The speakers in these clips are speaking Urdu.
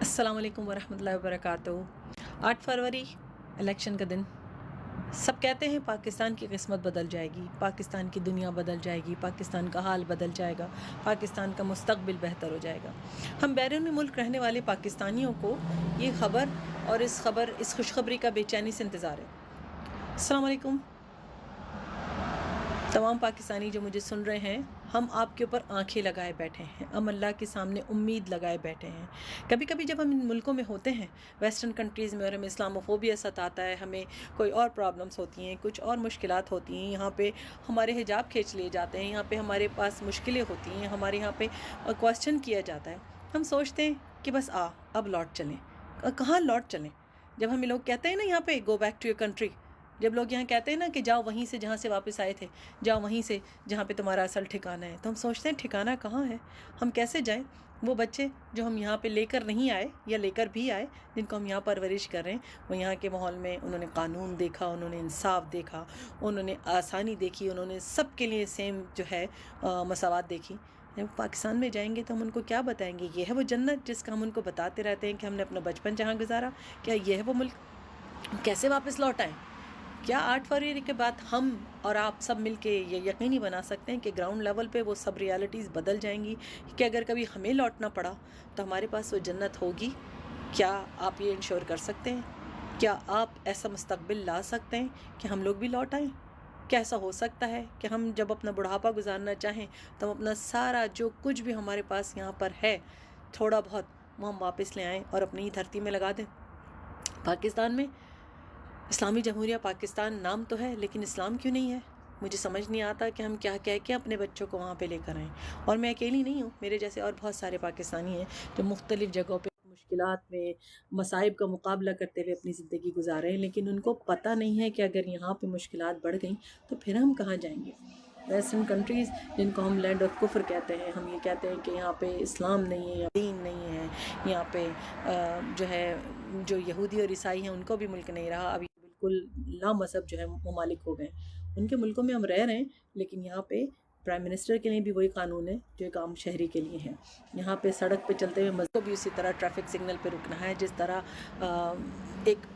السلام علیکم ورحمۃ اللہ وبرکاتہ۔ 8 فروری الیکشن کا دن۔ سب کہتے ہیں پاکستان کی قسمت بدل جائے گی، پاکستان کی دنیا بدل جائے گی، پاکستان کا حال بدل جائے گا، پاکستان کا مستقبل بہتر ہو جائے گا۔ ہم بیرون ملک رہنے والے پاکستانیوں کو یہ خبر اور اس خوشخبری کا بے چینی سے انتظار ہے۔ السلام علیکم تمام پاکستانی جو مجھے سن رہے ہیں، ہم آپ کے اوپر آنکھیں لگائے بیٹھے ہیں، ہم اللہ کے سامنے امید لگائے بیٹھے ہیں۔ کبھی کبھی جب ہم ان ملکوں میں ہوتے ہیں، ویسٹرن کنٹریز میں، اور ہمیں اسلاموفوبیا ستاتا ہے، ہمیں کوئی اور پرابلمس ہوتی ہیں، کچھ اور مشکلات ہوتی ہیں، یہاں پہ ہمارے حجاب کھینچ لیے جاتے ہیں، یہاں پہ ہمارے پاس مشکلیں ہوتی ہیں، ہمارے یہاں پہ کویسچن کیا جاتا ہے، ہم سوچتے ہیں کہ بس اب لوٹ چلیں۔ کہاں لوٹ چلیں؟ جب ہمیں لوگ کہتے ہیں نا یہاں پہ go back to your country, جب لوگ یہاں کہتے ہیں نا کہ جاؤ وہیں سے جہاں سے واپس آئے تھے، جاؤ وہیں سے جہاں پہ تمہارا اصل ٹھکانہ ہے، تو ہم سوچتے ہیں ٹھکانہ کہاں ہے، ہم کیسے جائیں؟ وہ بچے جو ہم یہاں پہ لے کر نہیں آئے یا لے کر بھی آئے، جن کو ہم یہاں پرورش کر رہے ہیں، وہ یہاں کے ماحول میں انہوں نے قانون دیکھا، انہوں نے انصاف دیکھا، انہوں نے آسانی دیکھی، انہوں نے سب کے لیے سیم جو ہے مساوات دیکھی۔ جب پاکستان میں جائیں گے تو ہم ان کو کیا بتائیں گے؟ یہ ہے وہ جنت جس کا ہم ان کو بتاتے رہتے ہیں کہ ہم نے اپنا بچپن جہاں گزارا، کیا یہ ہے وہ ملک؟ کیسے واپس لوٹ آئیں؟ کیا 8 فروری کے بعد ہم اور آپ سب مل کے یہ یقینی بنا سکتے ہیں کہ گراؤنڈ لیول پہ وہ سب ریالٹیز بدل جائیں گی، کہ اگر کبھی ہمیں لوٹنا پڑا تو ہمارے پاس وہ جنت ہوگی؟ کیا آپ یہ انشور کر سکتے ہیں؟ کیا آپ ایسا مستقبل لا سکتے ہیں کہ ہم لوگ بھی لوٹ آئیں؟ کیا ایسا ہو سکتا ہے کہ ہم جب اپنا بڑھاپا گزارنا چاہیں تو ہم اپنا سارا جو کچھ بھی ہمارے پاس یہاں پر ہے، تھوڑا بہت، وہ ہم واپس لے آئیں اور اپنی دھرتی میں لگا دیں؟ پاکستان میں اسلامی جمہوریہ پاکستان نام تو ہے، لیکن اسلام کیوں نہیں ہے؟ مجھے سمجھ نہیں آتا کہ ہم کیا کہہ کے اپنے بچوں کو وہاں پہ لے کر آئیں۔ اور میں اکیلی نہیں ہوں، میرے جیسے اور بہت سارے پاکستانی ہیں جو مختلف جگہوں پہ مشکلات میں، مصائب کا مقابلہ کرتے ہوئے اپنی زندگی گزار رہے ہیں، لیکن ان کو پتہ نہیں ہے کہ اگر یہاں پہ مشکلات بڑھ گئیں تو پھر ہم کہاں جائیں گے؟ ویسٹرن کنٹریز جن کو ہم لینڈ آف کفر کہتے ہیں، ہم یہ کہتے ہیں کہ یہاں پہ اسلام نہیں ہے، یا دین نہیں ہے، یہاں پہ جو ہے جو یہودی اور عیسائی ہیں ان کو بھی ملک نہیں رہا، ابھی بالکل لا مذہب جو ہے ممالک ہو گئے۔ ان کے ملکوں میں ہم رہ رہے ہیں، لیکن یہاں پہ پرائم منسٹر کے لیے بھی وہی قانون ہے جو ایک عام شہری کے لیے ہے۔ یہاں پہ سڑک پہ چلتے ہوئے مذہب کو بھی اسی طرح ٹریفک سگنل پہ رکنا ہے جس طرح ایک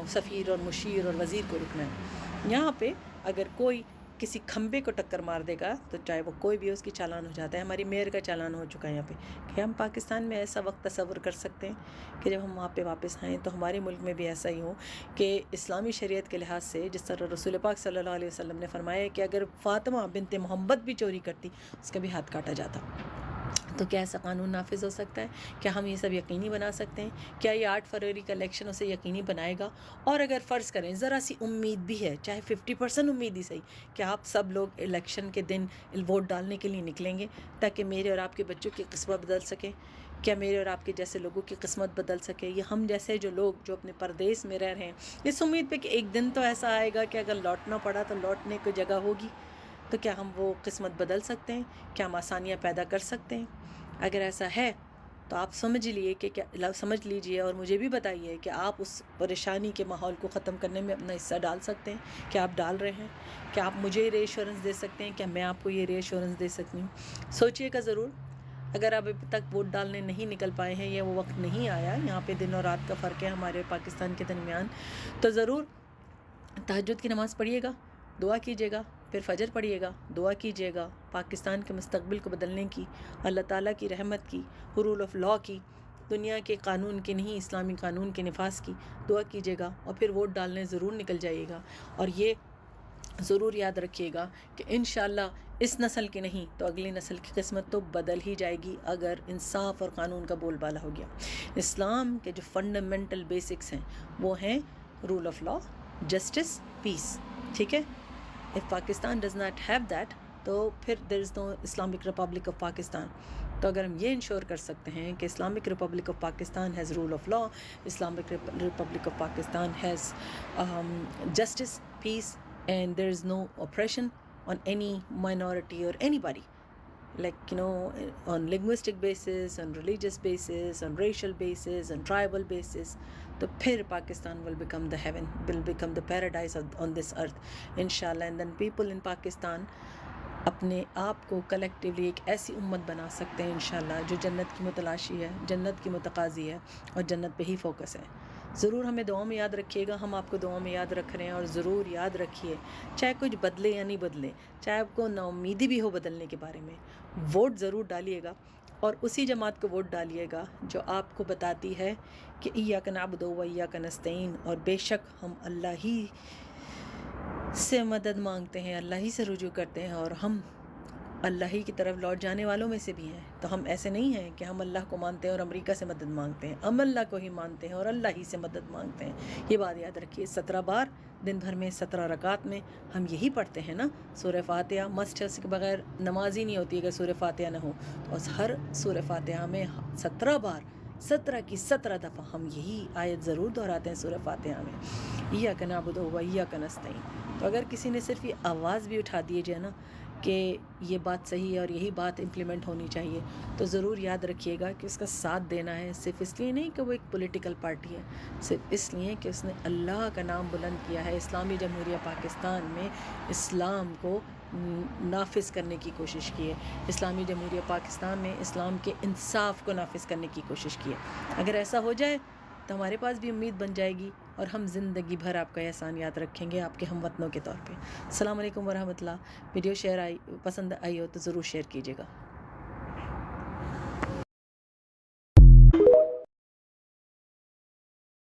سفیر اور مشیر اور وزیر کو رکنا ہے۔ یہاں پہ اگر کوئی کسی کھمبے کو ٹکر مار دے گا تو چاہے وہ کوئی بھی، اس کی چالان ہو جاتا ہے۔ ہماری میئر کا چالان ہو چکا ہے یہاں پہ۔ کہ ہم پاکستان میں ایسا وقت تصور کر سکتے ہیں کہ جب ہم وہاں پہ واپس آئیں تو ہمارے ملک میں بھی ایسا ہی ہو کہ اسلامی شریعت کے لحاظ سے، جس طرح رسول پاک صلی اللہ علیہ وسلم نے فرمایا ہے کہ اگر فاطمہ بنت محمد بھی چوری کرتی، اس کا بھی ہاتھ کاٹا جاتا، تو کیا ایسا قانون نافذ ہو سکتا ہے؟ کیا ہم یہ سب یقینی بنا سکتے ہیں؟ کیا یہ 8 فروری کا الیکشن اسے یقینی بنائے گا؟ اور اگر فرض کریں ذرا سی امید بھی ہے، چاہے 50% امید ہی صحیح، کیا آپ سب لوگ الیکشن کے دن ووٹ ڈالنے کے لیے نکلیں گے تاکہ میرے اور آپ کے بچوں کی قسمت بدل سکے؟ کیا میرے اور آپ کے جیسے لوگوں کی قسمت بدل سکے؟ یا ہم جیسے جو لوگ جو اپنے پردیس میں رہ رہے ہیں، اس امید پہ کہ ایک دن تو ایسا آئے گا کہ اگر لوٹنا پڑا تو لوٹنے کو جگہ ہوگی، تو کیا ہم وہ قسمت بدل سکتے ہیں؟ کیا ہم آسانیاں پیدا کر سکتے ہیں؟ اگر ایسا ہے تو آپ سمجھ لیجئے اور مجھے بھی بتائیے کہ آپ اس پریشانی کے ماحول کو ختم کرنے میں اپنا حصہ ڈال سکتے ہیں؟ کیا آپ ڈال رہے ہیں؟ کیا آپ مجھے یہ ری ایشورنس دے سکتے ہیں؟ کیا میں آپ کو یہ ری ایشورنس دے سکتی ہوں؟ سوچئے گا ضرور۔ اگر آپ ابھی تک ووٹ ڈالنے نہیں نکل پائے ہیں یا وہ وقت نہیں آیا، یہاں پہ دن اور رات کا فرق ہے ہمارے پاکستان کے درمیان، تو ضرور تہجد کی نماز پڑھیے گا، دعا کیجیے گا، پھر فجر پڑھیے گا، دعا کیجیے گا پاکستان کے مستقبل کو بدلنے کی، اللہ تعالیٰ کی رحمت کی، رول آف لاء کی، دنیا کے قانون کے نہیں اسلامی قانون کے نفاذ کی دعا کیجیے گا، اور پھر ووٹ ڈالنے ضرور نکل جائیے گا۔ اور یہ ضرور یاد رکھیے گا کہ انشاءاللہ اس نسل کی نہیں تو اگلی نسل کی قسمت تو بدل ہی جائے گی اگر انصاف اور قانون کا بول بالا ہو گیا۔ اسلام کے جو فنڈامنٹل بیسکس ہیں وہ ہیں رول آف لاء، جسٹس، پیس، ٹھیک ہے؟ if Pakistan does not have that تو پھر there is no Islamic Republic of Pakistan۔ تو اگر ہم یہ انشور کر سکتے ہیں کہ Islamic Republic of Pakistan has rule of law، Islamic Republic of Pakistan has justice، peace، and there is no oppression on any minority or anybody، like on linguistic basis، on religious basis، on racial basis، on tribal basis، تو پھر Pakistan will become the heaven، will become the paradise on this earth inshallah۔ and then people in Pakistan اپنے آپ کو کلیکٹیولی ایک ایسی امت بنا سکتے ہیں انشاءاللہ جو جنت کی متلاشی ہے، جنت کی متقاضی ہے اور جنت پہ ہی فوکس ہے۔ ضرور ہمیں دعا میں یاد رکھیے گا، ہم آپ کو دعا میں یاد رکھ رہے ہیں، اور ضرور یاد رکھیے چاہے کچھ بدلے یا نہیں بدلے، چاہے آپ کو نا امیدی بھی ہو بدلنے کے بارے میں، ووٹ ضرور ڈالیے گا، اور اسی جماعت کو ووٹ ڈالیے گا جو آپ کو بتاتی ہے کہ ایاک نعبد و ایاک نستعین، اور بے شک ہم اللہ ہی سے مدد مانگتے ہیں، اللہ ہی سے رجوع کرتے ہیں، اور ہم اللہ ہی کی طرف لوٹ جانے والوں میں سے بھی ہیں۔ تو ہم ایسے نہیں ہیں کہ ہم اللہ کو مانتے ہیں اور امریکہ سے مدد مانگتے ہیں، ہم اللہ کو ہی مانتے ہیں اور اللہ ہی سے مدد مانگتے ہیں۔ یہ بات یاد رکھیے، 17 بار دن بھر میں 17 رکعت میں ہم یہی پڑھتے ہیں نا، سورہ فاتحہ مسٹ ہے، اس کے بغیر نماز ہی نہیں ہوتی اگر سورہ فاتحہ نہ ہو، تو ہر سورہ فاتحہ میں 17 بار، 17 کی 17 دفعہ ہم یہی آیت ضرور دہراتے ہیں سورہ فاتحہ میں، ایاک نعبد و ایاک نستعین۔ تو اگر کسی نے صرف یہ آواز بھی اٹھا دیے جائے نا کہ یہ بات صحیح ہے اور یہی بات امپلیمنٹ ہونی چاہیے، تو ضرور یاد رکھیے گا کہ اس کا ساتھ دینا ہے، صرف اس لیے نہیں کہ وہ ایک پولیٹیکل پارٹی ہے، صرف اس لیے کہ اس نے اللہ کا نام بلند کیا ہے، اسلامی جمہوریہ پاکستان میں اسلام کو نافذ کرنے کی کوشش کی ہے، اسلامی جمہوریہ پاکستان میں اسلام کے انصاف کو نافذ کرنے کی کوشش کی ہے۔ اگر ایسا ہو جائے تو ہمارے پاس بھی امید بن جائے گی، اور ہم زندگی بھر آپ کا احسان یاد رکھیں گے آپ کے ہم وطنوں کے طور پہ۔ السلام علیکم ورحمۃ اللہ۔ ویڈیو پسند آئی ہو تو ضرور شیئر کیجیے گا۔